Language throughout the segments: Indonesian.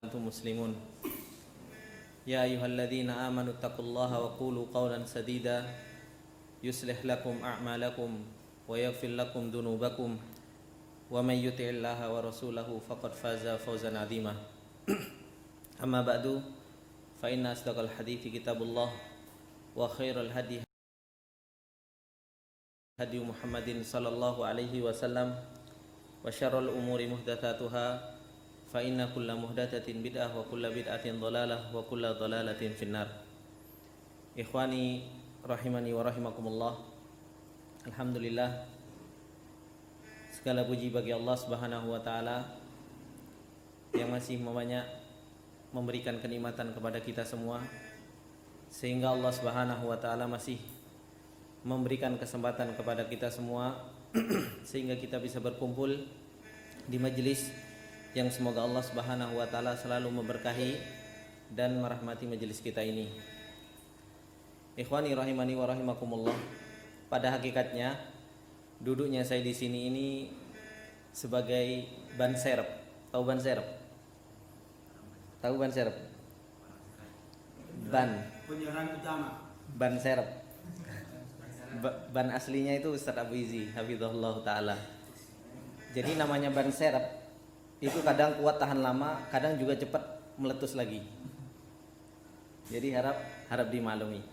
Antum muslimun. Ya ayyuhalladzina amanu taqullaha wa qulu qawlan sadida yuslih lakum a'malakum wa yaghfir lakum dunubakum wa may yuti'illaha wa rasulahu faqad faza fawzan 'azima. Amma ba'du, fa inna asdaqal hadithi kitabullah wa khairal hadi Muhammadin sallallahu alaihi wasallam wa syarrul umuri muhdatsatuha fa inna kulla muhdatsatin bid'ah wa kulla bid'atin dhalalah wa kulla dhalalatin finnar. Ikhwani rahimani wa rahimakumullah. Alhamdulillah, segala puji bagi Allah Subhanahu wa taala yang masih memberikan kenikmatan kepada kita semua, sehingga Allah Subhanahu wa taala masih memberikan kesempatan kepada kita semua sehingga kita bisa berkumpul di majelis yang semoga Allah Subhanahu wa taala selalu memberkahi dan merahmati majelis kita ini. Ikhwani rahimani wa rahimakumullah. Pada hakikatnya duduknya saya di sini ini sebagai ban serep. Tahu ban serep? Tahu ban serep? Ban penyerang utama. Ban serep. Ban aslinya itu Ustaz Abu Izi hafizahullah taala. Jadi namanya ban serep itu kadang kuat tahan lama, kadang juga cepat meletus lagi. Jadi harap dimaklumi.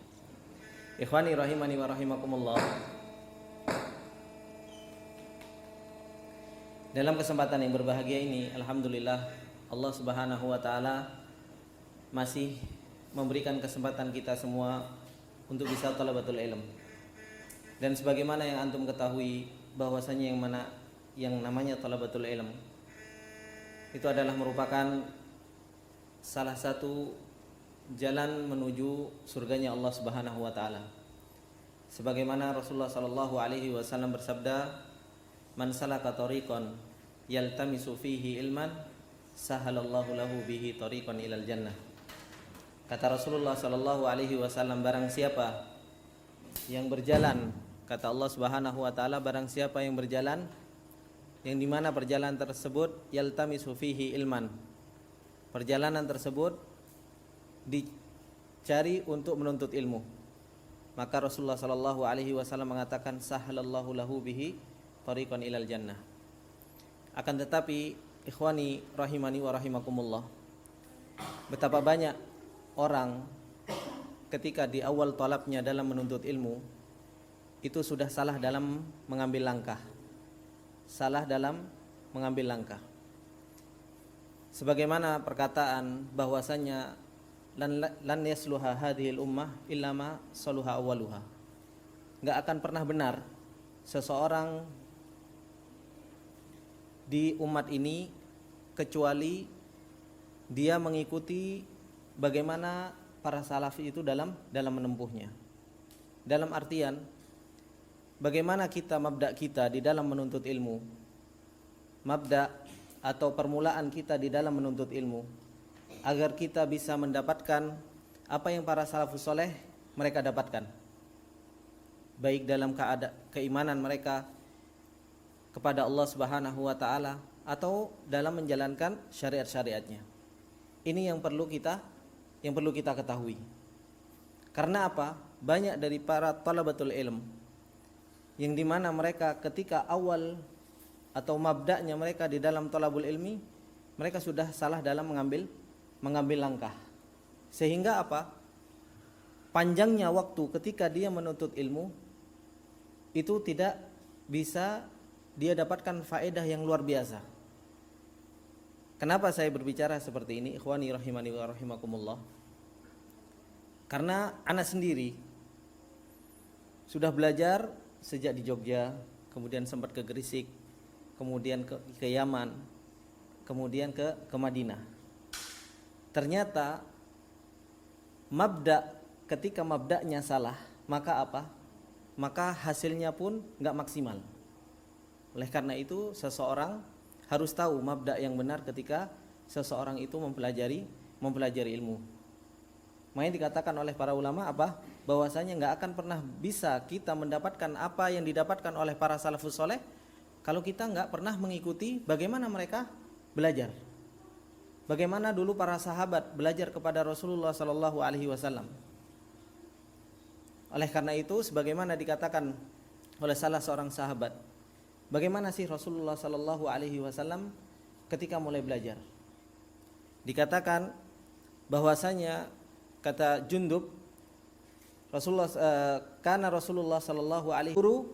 Ikhwani rahimani wa rahimakumullah. Dalam kesempatan yang berbahagia ini, alhamdulillah Allah Subhanahu wa taala masih memberikan kesempatan kita semua untuk bisa thalabatul ilm. Dan sebagaimana yang antum ketahui bahwasanya yang namanya thalabatul ilm itu adalah merupakan salah satu jalan menuju surganya Allah Subhanahu wa taala. Sebagaimana Rasulullah sallallahu alaihi wasallam bersabda, "Man salaka tariqan yaltamisu fihi ilman, sahalallahu lahu bihi tariqan ilal jannah." Kata Rasulullah sallallahu alaihi wasallam, barang siapa yang berjalan, kata Allah Subhanahu wa taala, barang siapa yang berjalan yang dimana perjalanan tersebut yaltamisu fihi ilman, perjalanan tersebut dicari untuk menuntut ilmu, maka Rasulullah sallallahu alaihi wasallam mengatakan sahalallahu lahu bihi tariqan ilal jannah. Akan tetapi ikhwani rahimani wa rahimakumullah, betapa banyak orang ketika di awal talabnya dalam menuntut ilmu itu sudah salah dalam mengambil langkah. Sebagaimana perkataan bahwasanya lan yasluha hadhil ummah illa ma saluha awwaluha. Enggak akan pernah benar seseorang di umat ini kecuali dia mengikuti bagaimana para salafi itu dalam menempuhnya. Dalam artian bagaimana mabda' kita di dalam menuntut ilmu, mabda' atau permulaan kita di dalam menuntut ilmu, agar kita bisa mendapatkan apa yang para salafus soleh mereka dapatkan, baik dalam keimanan mereka kepada Allah Subhanahu wa taala atau dalam menjalankan syariat-syariatnya. Ini yang perlu kita ketahui. Karena apa? Banyak dari para thalabatul ilm yang dimana mereka ketika awal atau mabda'nya mereka di dalam thalabul ilmi, mereka sudah salah dalam mengambil langkah. Sehingga apa? Panjangnya waktu ketika dia menuntut ilmu itu tidak bisa dia dapatkan faedah yang luar biasa. Kenapa saya berbicara seperti ini? Ikhwani rahimani wa rahimakumullah. Karena anak sendiri sudah belajar sejak di Jogja, kemudian sempat ke Gresik, kemudian ke Yaman, kemudian ke Madinah. Ternyata ketika mabda'nya salah, maka apa? Maka hasilnya pun enggak maksimal. Oleh karena itu seseorang harus tahu mabda' yang benar ketika seseorang itu mempelajari ilmu. Makanya dikatakan oleh para ulama apa? Bahwasanya enggak akan pernah bisa kita mendapatkan apa yang didapatkan oleh para salafus soleh kalau kita enggak pernah mengikuti bagaimana mereka belajar. bagaimana dulu para sahabat belajar kepada Rasulullah sallallahu alaihi wasallam. Oleh karena itu, sebagaimana dikatakan oleh salah seorang sahabat, bagaimana sih Rasulullah sallallahu alaihi wasallam ketika mulai belajar? Dikatakan bahwasanya, kata Jundub, Rasulullah sallallahu alaihi guru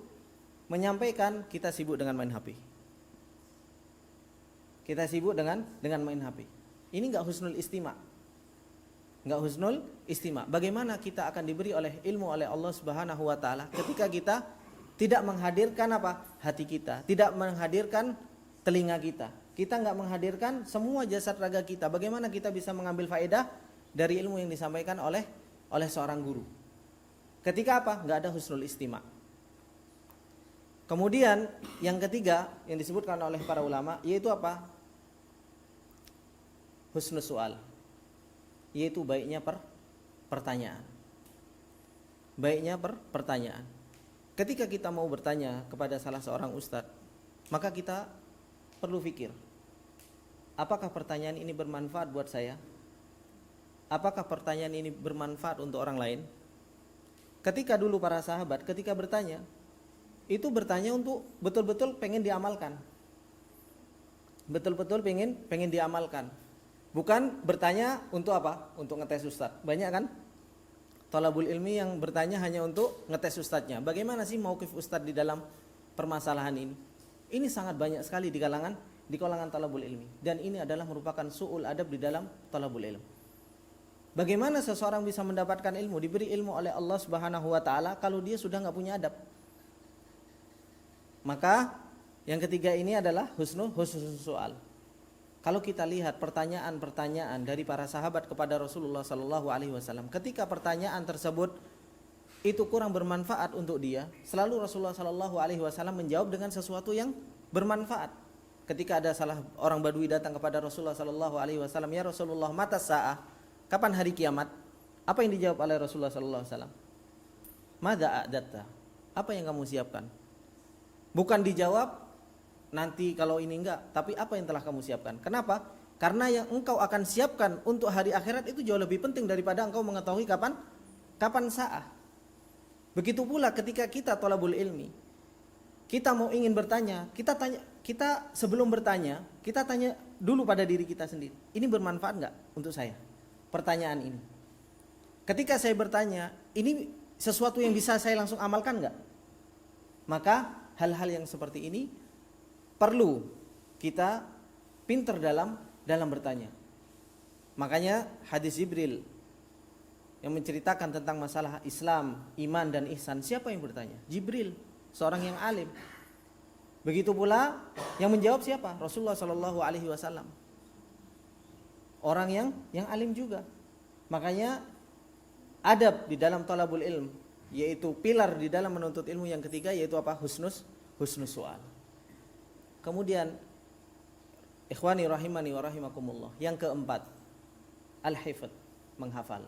menyampaikan kita sibuk dengan main HP. Kita sibuk dengan main HP. Ini enggak husnul istima'. Enggak husnul istima'. Bagaimana kita akan diberi oleh ilmu oleh Allah Subhanahu wa taala ketika kita tidak menghadirkan apa? Hati kita, tidak menghadirkan telinga kita. Kita enggak menghadirkan semua jasad raga kita. Bagaimana kita bisa mengambil faedah dari ilmu yang disampaikan oleh seorang guru? Ketika apa? Enggak ada husnul istima'. Kemudian yang ketiga yang disebutkan oleh para ulama yaitu apa? Husnul su'al, yaitu baiknya pertanyaan. Baiknya pertanyaan. Ketika kita mau bertanya kepada salah seorang ustadz, maka kita perlu fikir, apakah pertanyaan ini bermanfaat buat saya? Apakah pertanyaan ini bermanfaat untuk orang lain? Ketika dulu para sahabat ketika bertanya, itu bertanya untuk betul-betul pengen diamalkan. Betul-betul pengen diamalkan. Bukan bertanya untuk apa? Untuk ngetes ustaz. Banyak kan thalabul ilmi yang bertanya hanya untuk ngetes ustaznya. Bagaimana sih mauqif ustaz di dalam permasalahan ini? Ini sangat banyak sekali di kalangan thalabul ilmi, dan ini adalah merupakan su'ul adab di dalam thalabul ilmi. Bagaimana seseorang bisa mendapatkan ilmu, diberi ilmu oleh Allah Subhanahu wa taala kalau dia sudah enggak punya adab? Maka yang ketiga ini adalah husnul su'al. Kalau kita lihat pertanyaan-pertanyaan dari para sahabat kepada Rasulullah sallallahu alaihi wasallam, ketika pertanyaan tersebut itu kurang bermanfaat untuk dia, selalu Rasulullah sallallahu alaihi wasallam menjawab dengan sesuatu yang bermanfaat. Ketika ada salah orang Badui datang kepada Rasulullah sallallahu alaihi wasallam, "Ya Rasulullah, mata sa'ah?" Kapan hari kiamat? Apa yang dijawab oleh Rasulullah sallallahu alaihi wasallam? "Madza a'datta?" Apa yang kamu siapkan? Bukan dijawab nanti kalau ini enggak, tapi apa yang telah kamu siapkan? Kenapa? Karena yang engkau akan siapkan untuk hari akhirat itu jauh lebih penting daripada engkau mengetahui kapan sa'ah. Begitu pula ketika kita thalabul ilmi, kita mau ingin bertanya, kita sebelum bertanya, kita tanya dulu pada diri kita sendiri. Ini bermanfaat enggak untuk saya? Pertanyaan ini. Ketika saya bertanya, ini sesuatu yang bisa saya langsung amalkan enggak? Maka hal-hal yang seperti ini perlu kita pintar dalam bertanya. Makanya hadis Jibril yang menceritakan tentang masalah Islam, iman dan ihsan, siapa yang bertanya? Jibril, seorang yang alim. Begitu pula yang menjawab siapa? Rasulullah sallallahu alaihi wasallam. Orang yang alim juga. Makanya adab di dalam thalabul ilm, yaitu pilar di dalam menuntut ilmu yang ketiga, yaitu apa? Husnus su'al. Kemudian ikhwani rahimani wa rahimakumullah, yang keempat, al-hifdz, menghafal.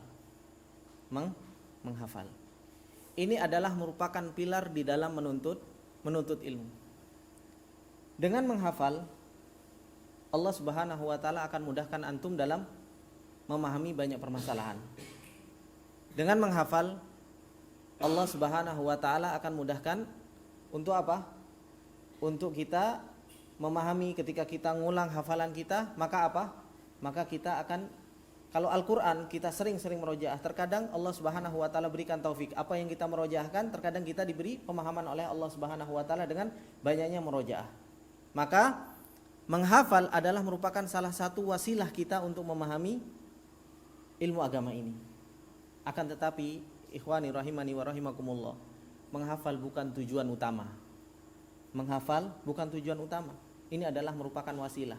Menghafal. Ini adalah merupakan pilar di dalam menuntut ilmu. Dengan menghafal, Allah Subhanahu wa taala akan mudahkan antum dalam memahami banyak permasalahan. Dengan menghafal, Allah Subhanahu wa taala akan mudahkan untuk apa? Untuk kita memahami. Ketika kita ngulang hafalan kita, maka apa? Maka kita akan, kalau Al-Quran kita sering-sering merojaah, terkadang Allah Subhanahu wa taala berikan taufik. Apa yang kita merojaahkan, terkadang kita diberi pemahaman oleh Allah Subhanahu wa taala dengan banyaknya merojaah. Maka menghafal adalah merupakan salah satu wasilah kita untuk memahami ilmu agama ini. Akan tetapi ikhwani rahimani wa rahimakumullah, menghafal bukan tujuan utama. Menghafal bukan tujuan utama. Ini adalah merupakan wasilah.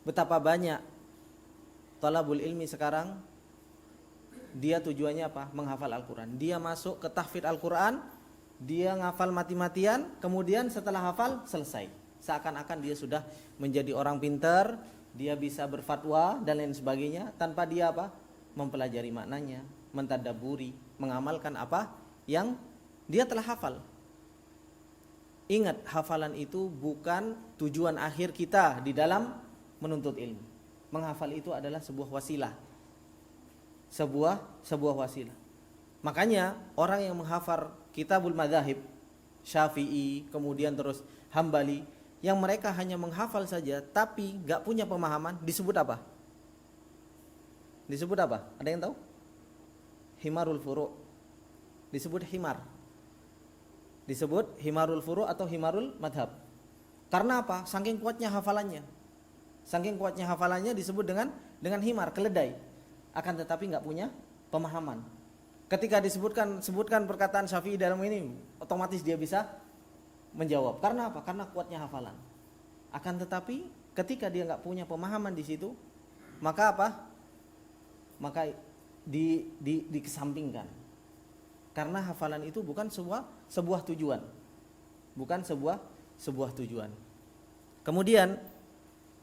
Betapa banyak thalabul ilmi sekarang, dia tujuannya apa? Menghafal Al-Quran. Dia masuk ke tahfidz Al-Quran, dia ngafal mati-matian, kemudian setelah hafal selesai. Seakan-akan dia sudah menjadi orang pintar, dia bisa berfatwa dan lain sebagainya, tanpa dia apa? Mempelajari maknanya, mentadabburi, mengamalkan apa yang dia telah hafal. Ingat, hafalan itu bukan tujuan akhir kita di dalam menuntut ilmu. menghafal itu adalah sebuah wasilah. Sebuah wasilah. Makanya orang yang menghafal kitabul madzhab Syafi'i, kemudian terus Hambali, yang mereka hanya menghafal saja tapi gak punya pemahaman, disebut apa? Disebut apa? Ada yang tahu? Himarul furu'. Disebut himar. Disebut himarul furu' atau himarul madhab. Karena apa? Saking kuatnya hafalannya. Saking kuatnya hafalannya disebut dengan himar, keledai. Akan tetapi nggak punya pemahaman. Ketika sebutkan perkataan Syafi'i dalam ini, otomatis dia bisa menjawab. Karena apa? Karena kuatnya hafalan. Akan tetapi ketika dia nggak punya pemahaman di situ, maka apa? Maka dikesampingkan. Karena hafalan itu bukan sebuah tujuan. Bukan sebuah tujuan. Kemudian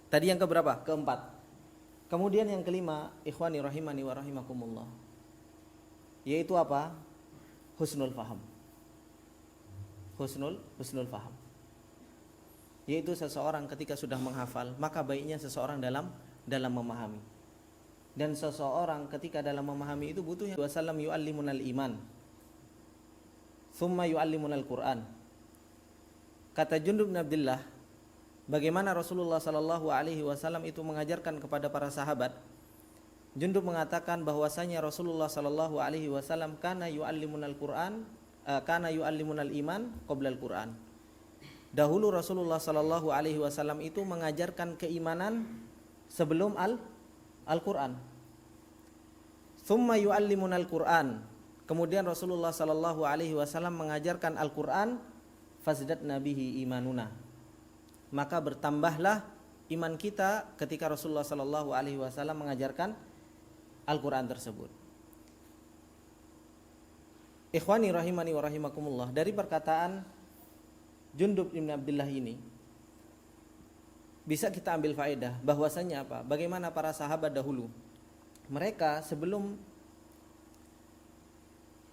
tadi yang keberapa? Keempat. Kemudian yang kelima, ikhwani rahimani wa rahimakumullah, yaitu apa? Husnul faham. Husnul faham. Yaitu seseorang ketika sudah menghafal, maka baiknya seseorang dalam memahami. Dan seseorang ketika dalam memahami itu butuh yang wasallam yu'allimunal iman, thumma yu'allimunal Qur'an. Kata Jundub bin Abdullah, bagaimana Rasulullah sallallahu alaihi wasallam itu mengajarkan kepada para sahabat. Jundub mengatakan bahwasanya Rasulullah sallallahu alaihi wasallam kana yu'allimunal Qur'an, kana yu'allimunal iman qoblal Qur'an. Dahulu Rasulullah sallallahu alaihi wasallam itu mengajarkan keimanan sebelum Al-Qur'an. Tsumma yu'allimunal Qur'an. Kemudian Rasulullah sallallahu alaihi wasallam mengajarkan Al-Qur'an, fazdatna bihi imanuna. Maka bertambahlah iman kita ketika Rasulullah sallallahu alaihi wasallam mengajarkan Al-Qur'an tersebut. Ikhwani rahimani wa rahimakumullah, dari perkataan Jundub bin Abdullah ini bisa kita ambil faedah bahwasanya apa? Bagaimana para sahabat dahulu mereka sebelum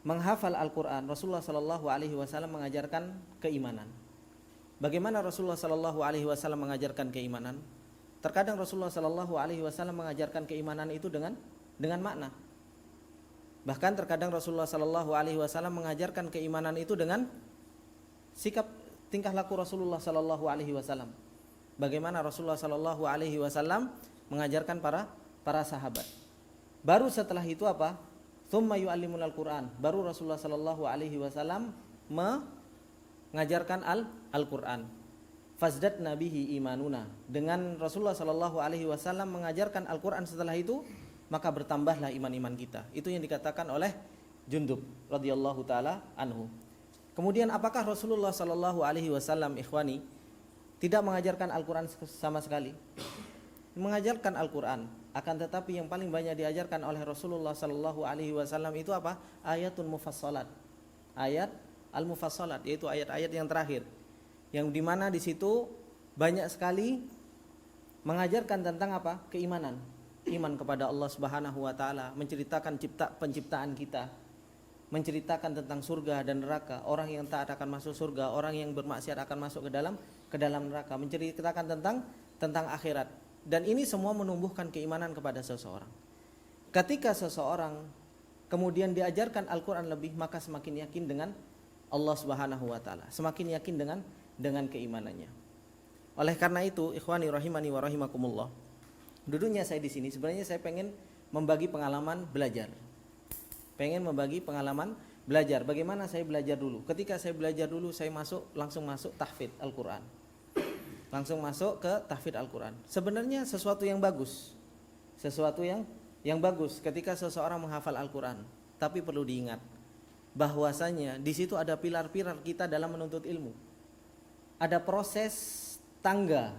menghafal Al-Qur'an, Rasulullah sallallahu alaihi wasallam mengajarkan keimanan. Bagaimana Rasulullah sallallahu alaihi wasallam mengajarkan keimanan? Terkadang Rasulullah sallallahu alaihi wasallam mengajarkan keimanan itu dengan makna. Bahkan terkadang Rasulullah sallallahu alaihi wasallam mengajarkan keimanan itu dengan sikap tingkah laku Rasulullah sallallahu alaihi wasallam. Bagaimana Rasulullah sallallahu alaihi wasallam mengajarkan para sahabat. Baru setelah itu apa? Tsumma yu'allimunal Qur'an. Baru Rasulullah sallallahu alaihi wasallam mengajarkan Al-Qur'an. Fazdatna bihi imanuna. Dengan Rasulullah sallallahu alaihi wasallam mengajarkan Al-Qur'an setelah itu, maka bertambahlah iman-iman kita. Itu yang dikatakan oleh Jundub radhiyallahu taala anhu. Kemudian apakah Rasulullah sallallahu alaihi wasallam ikhwani tidak mengajarkan Al-Qur'an sama sekali? Mengajarkan Al-Qur'an, akan tetapi yang paling banyak diajarkan oleh Rasulullah sallallahu alaihi wasallam itu apa? Ayatun mufassalat. Ayat al-mufassalat, yaitu ayat-ayat yang terakhir. Yang dimana di situ banyak sekali mengajarkan tentang apa? Keimanan. Iman kepada Allah Subhanahu wa taala, menceritakan penciptaan kita, menceritakan tentang surga dan neraka, orang yang taat akan masuk surga, orang yang bermaksiat akan masuk ke dalam neraka, menceritakan tentang akhirat. Dan ini semua menumbuhkan keimanan kepada seseorang. Ketika seseorang kemudian diajarkan Al-Qur'an lebih, maka semakin yakin dengan Allah Subhanahu wa taala, semakin yakin dengan keimanannya. Oleh karena itu, ikhwani rahimani wa rahimakumullah, duduknya saya di sini sebenarnya saya pengen membagi pengalaman belajar. Bagaimana saya belajar dulu. Ketika saya belajar dulu, saya langsung masuk tahfidz Al-Qur'an. Langsung masuk ke tahfidz Al-Qur'an. Sebenarnya sesuatu yang bagus. Sesuatu yang bagus ketika seseorang menghafal Al-Qur'an. Tapi perlu diingat bahwasanya di situ ada pilar-pilar kita dalam menuntut ilmu. Ada proses tangga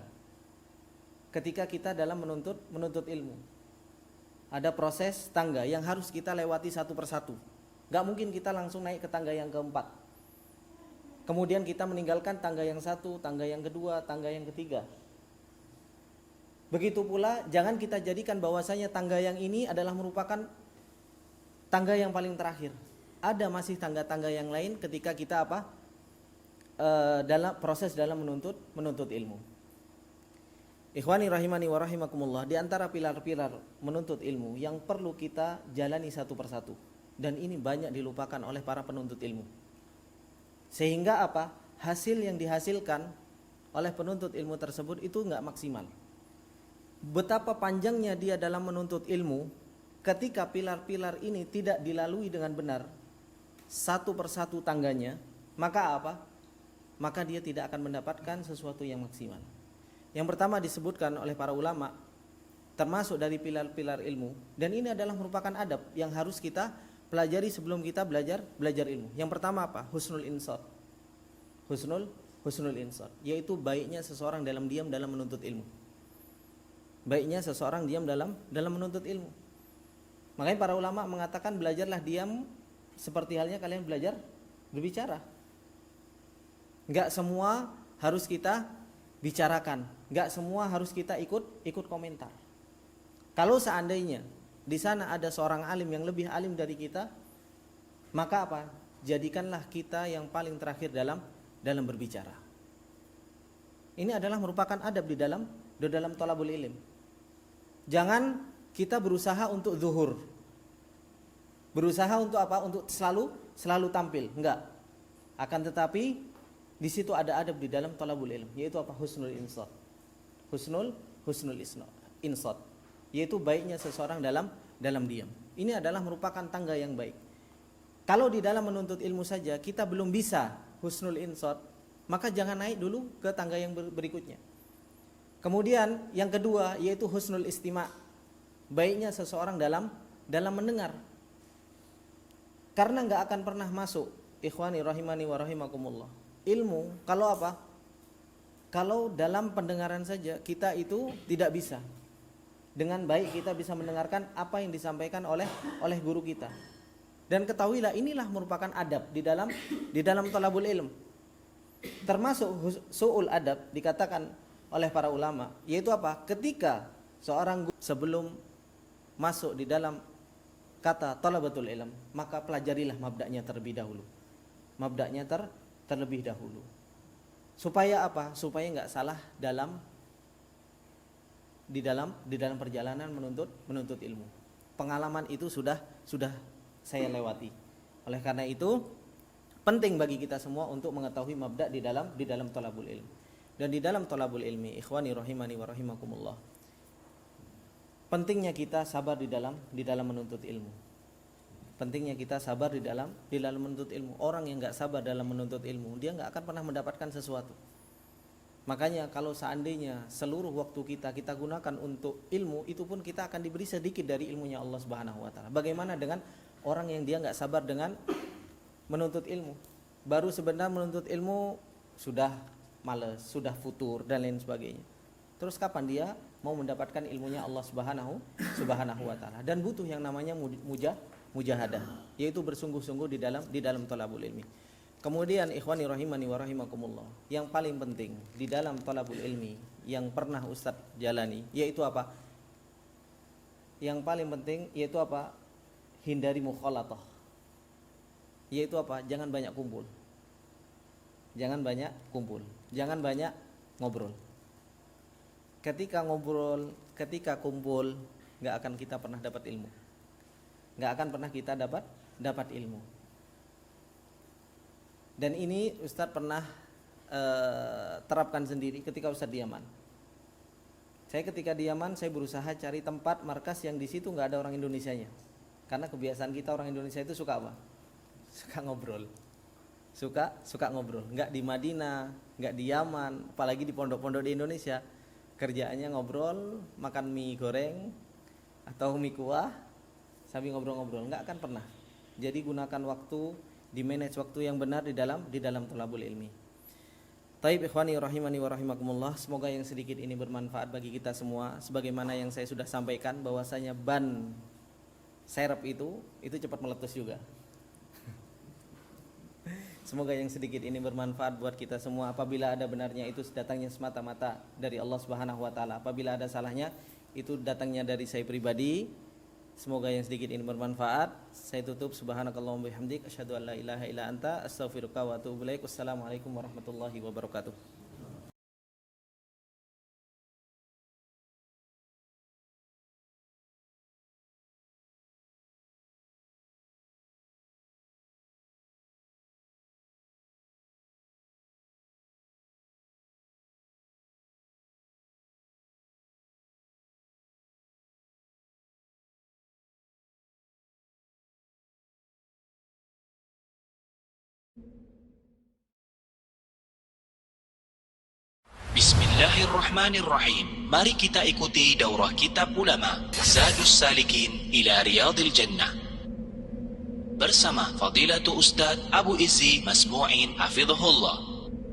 ketika kita dalam menuntut ilmu. Ada proses tangga yang harus kita lewati satu persatu. Gak mungkin kita langsung naik ke tangga yang keempat, kemudian kita meninggalkan tangga yang satu, tangga yang kedua, tangga yang ketiga. Begitu pula jangan kita jadikan bahwasanya tangga yang ini adalah merupakan tangga yang paling terakhir. Ada masih tangga-tangga yang lain ketika kita dalam proses dalam menuntut ilmu. Ikhwani rahimani wa rahimakumullah, di antara pilar-pilar menuntut ilmu yang perlu kita jalani satu persatu, dan ini banyak dilupakan oleh para penuntut ilmu. Sehingga apa? Hasil yang dihasilkan oleh penuntut ilmu tersebut itu enggak maksimal. Betapa panjangnya dia dalam menuntut ilmu, ketika pilar-pilar ini tidak dilalui dengan benar satu persatu tangganya, maka apa? Maka dia tidak akan mendapatkan sesuatu yang maksimal. Yang pertama disebutkan oleh para ulama, termasuk dari pilar-pilar ilmu, dan ini adalah merupakan adab yang harus kita pelajari sebelum kita belajar ilmu. Yang pertama apa? Husnul insat. Husnul insat, yaitu baiknya seseorang diam dalam menuntut ilmu. Baiknya seseorang diam dalam menuntut ilmu. Makanya para ulama mengatakan belajarlah diam seperti halnya kalian belajar berbicara. Enggak semua harus kita bicarakan, enggak semua harus kita ikut komentar. Kalau seandainya di sana ada seorang alim yang lebih alim dari kita, maka apa? Jadikanlah kita yang paling terakhir dalam berbicara. Ini adalah merupakan adab di dalam thalabul ilm. Jangan kita berusaha untuk zuhur. Berusaha untuk apa? Untuk selalu tampil, enggak. Akan tetapi di situ ada adab di dalam thalabul ilm, yaitu apa? Husnul insat. Husnul insat, yaitu baiknya seseorang dalam diam. Ini adalah merupakan tangga yang baik. Kalau di dalam menuntut ilmu saja kita belum bisa husnul insat, maka jangan naik dulu ke tangga yang berikutnya. Kemudian yang kedua yaitu husnul istima'. Baiknya seseorang dalam mendengar. Karena enggak akan pernah masuk, ikhwani rahimani wa rahimakumullah, ilmu kalau apa? Kalau dalam pendengaran saja kita itu tidak bisa dengan baik kita bisa mendengarkan apa yang disampaikan oleh guru kita. Dan ketahuilah inilah merupakan adab di dalam thalabul ilm. Termasuk su'ul adab dikatakan oleh para ulama, yaitu apa? Ketika seorang guru sebelum masuk di dalam kata thalabatul ilm, maka pelajarilah mabda'nya terlebih dahulu. Mabda'nya terlebih dahulu. Supaya apa? Supaya enggak salah di dalam perjalanan menuntut ilmu. Pengalaman itu sudah saya lewati. Oleh karena itu penting bagi kita semua untuk mengetahui mabda' di dalam thalabul ilm. Dan di dalam thalabul ilmi, ikhwani rahimani wa rahimakumullah, pentingnya kita sabar di dalam menuntut ilmu. Pentingnya kita sabar di dalam menuntut ilmu. Orang yang enggak sabar dalam menuntut ilmu, dia enggak akan pernah mendapatkan sesuatu. Makanya kalau seandainya seluruh waktu kita gunakan untuk ilmu, itu pun kita akan diberi sedikit dari ilmunya Allah Subhanahu wa taala. Bagaimana dengan orang yang dia enggak sabar dengan menuntut ilmu? Baru sebentar menuntut ilmu sudah malas, sudah futur dan lain sebagainya. Terus kapan dia mau mendapatkan ilmunya Allah Subhanahu wa taala? Dan butuh yang namanya mujahadah, yaitu bersungguh-sungguh di dalam thalabul ilmi. Kemudian ikhwani rahimani wa rahimakumullah, yang paling penting di dalam thalabul ilmi yang pernah Ustaz jalani yaitu apa? Yang paling penting yaitu apa? Hindari mukhalatah. Yaitu apa? Jangan banyak kumpul. Jangan banyak ngobrol. Ketika kumpul, enggak akan kita pernah dapat ilmu. Enggak akan pernah kita dapat ilmu. Dan ini Ustadz pernah terapkan sendiri ketika Ustadz di Yaman. Saya ketika di Yaman, saya berusaha cari tempat markas yang di situ nggak ada orang Indonesianya. Karena kebiasaan kita orang Indonesia itu suka apa? Suka ngobrol. Suka ngobrol. Nggak di Madinah, nggak di Yaman, apalagi di pondok-pondok di Indonesia. Kerjaannya ngobrol, makan mie goreng atau mie kuah sambil ngobrol-ngobrol. Nggak akan pernah. Jadi gunakan waktu, di manage waktu yang benar di dalam thalabul ilmi. Taib ikhwani rahimani wa rahimakumullah, semoga yang sedikit ini bermanfaat bagi kita semua. Sebagaimana yang saya sudah sampaikan bahwasanya ban serep itu cepat meletus juga. Semoga yang sedikit ini bermanfaat buat kita semua. Apabila ada benarnya itu datangnya semata-mata dari Allah Subhanahu wa taala. Apabila ada salahnya itu datangnya dari saya pribadi. Semoga yang sedikit ini bermanfaat. Saya tutup, subhanakallahumma bihamdik asyhadu an la ilaha illa anta astaghfiruka wa atubu ilaik. Wassalamualaikum warahmatullahi wabarakatuh. Bismillahirrahmanirrahim. Mari kita ikuti daurah kitab ulama Zadus Salikin ila Riyadil Jannah bersama Fadilatul Ustadz Abu Izzi Masmu'in Hafizahullah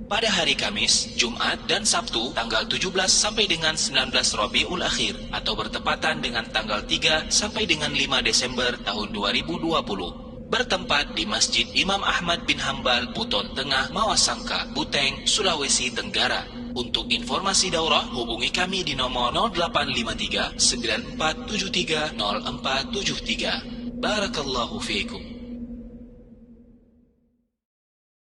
pada hari Kamis, Jumat, dan Sabtu tanggal 17 sampai dengan 19 Rabiul Akhir atau bertepatan dengan tanggal 3 sampai dengan 5 Desember tahun 2020 bertempat di Masjid Imam Ahmad bin Hambal, Buton Tengah, Mawasangka, Buteng, Sulawesi Tenggara. Untuk informasi daurah hubungi kami di nomor 0853 9473 0473. Barakallahu fiikum.